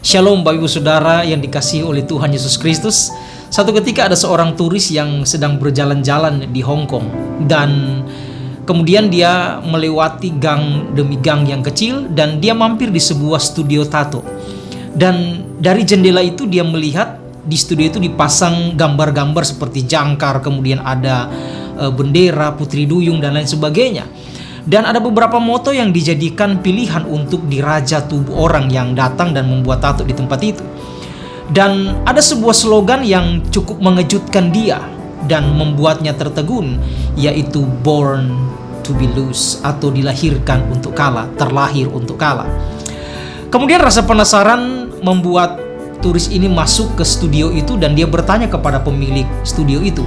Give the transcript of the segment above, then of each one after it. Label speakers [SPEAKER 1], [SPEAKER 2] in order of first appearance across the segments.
[SPEAKER 1] Shalom Bapak Ibu Saudara yang dikasihi oleh Tuhan Yesus Kristus. Satu ketika ada seorang turis yang sedang berjalan-jalan di Hong Kong. Dan kemudian dia melewati gang demi gang yang kecil. Dan dia mampir di sebuah studio tato. Dan dari jendela itu dia melihat di studio itu dipasang gambar-gambar seperti jangkar. Kemudian ada bendera, putri duyung dan lain sebagainya. Dan ada beberapa moto yang dijadikan pilihan untuk diraja tubuh orang yang datang dan membuat tato di tempat itu. Dan ada sebuah slogan yang cukup mengejutkan dia dan membuatnya tertegun, yaitu born to be loose, atau dilahirkan untuk kalah, terlahir untuk kalah. Kemudian rasa penasaran membuat turis ini masuk ke studio itu dan dia bertanya kepada pemilik studio itu,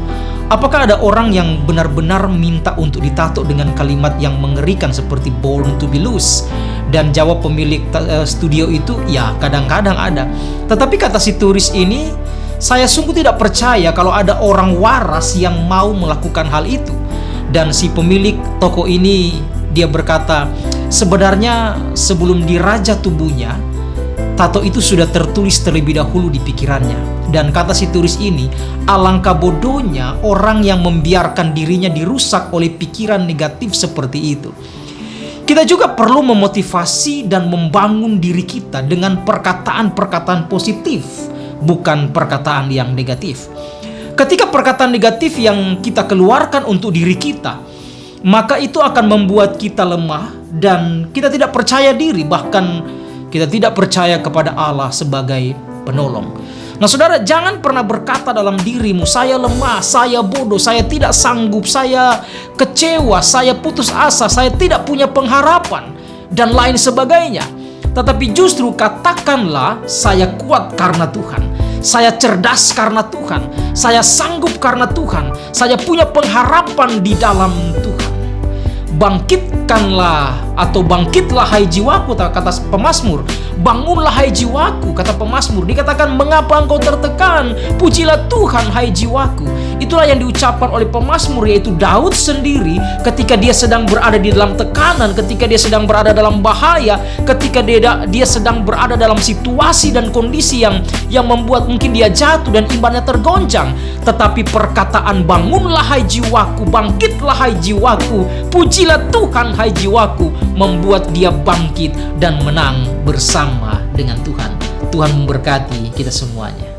[SPEAKER 1] apakah ada orang yang benar-benar minta untuk ditato dengan kalimat yang mengerikan seperti born to be loose? Dan jawab pemilik studio itu, ya kadang-kadang ada. Tetapi kata si turis ini, saya sungguh tidak percaya kalau ada orang waras yang mau melakukan hal itu. Dan si pemilik toko ini, dia berkata, sebenarnya sebelum diraja tubuhnya, tato itu sudah tertulis terlebih dahulu di pikirannya. Dan kata si turis ini, alangkah bodohnya orang yang membiarkan dirinya dirusak oleh pikiran negatif seperti itu. Kita juga perlu memotivasi dan membangun diri kita dengan perkataan-perkataan positif, bukan perkataan yang negatif. Ketika perkataan negatif yang kita keluarkan untuk diri kita, maka itu akan membuat kita lemah dan kita tidak percaya diri, bahkan kita tidak percaya kepada Allah sebagai penolong. Nah saudara, jangan pernah berkata dalam dirimu, saya lemah, saya bodoh, saya tidak sanggup, saya kecewa, saya putus asa, saya tidak punya pengharapan, dan lain sebagainya. Tetapi justru katakanlah, saya kuat karena Tuhan, saya cerdas karena Tuhan, saya sanggup karena Tuhan, saya punya pengharapan di dalam Tuhan. Bangkitkanlah atau bangkitlah hai jiwaku, kata pemazmur. Bangunlah hai jiwaku, kata pemazmur. Dikatakan, mengapa engkau tertekan? Pujilah Tuhan hai jiwaku. Itulah yang diucapkan oleh pemazmur, yaitu Daud sendiri ketika dia sedang berada di dalam tekanan, ketika dia sedang berada dalam bahaya, ketika dia sedang berada dalam situasi dan kondisi yang membuat mungkin dia jatuh dan imannya tergoncang. Tetapi perkataan bangunlah hai jiwaku, bangkitlah hai jiwaku, pujilah Tuhan hai jiwaku, membuat dia bangkit dan menang bersama dengan Tuhan. Tuhan memberkati kita semuanya.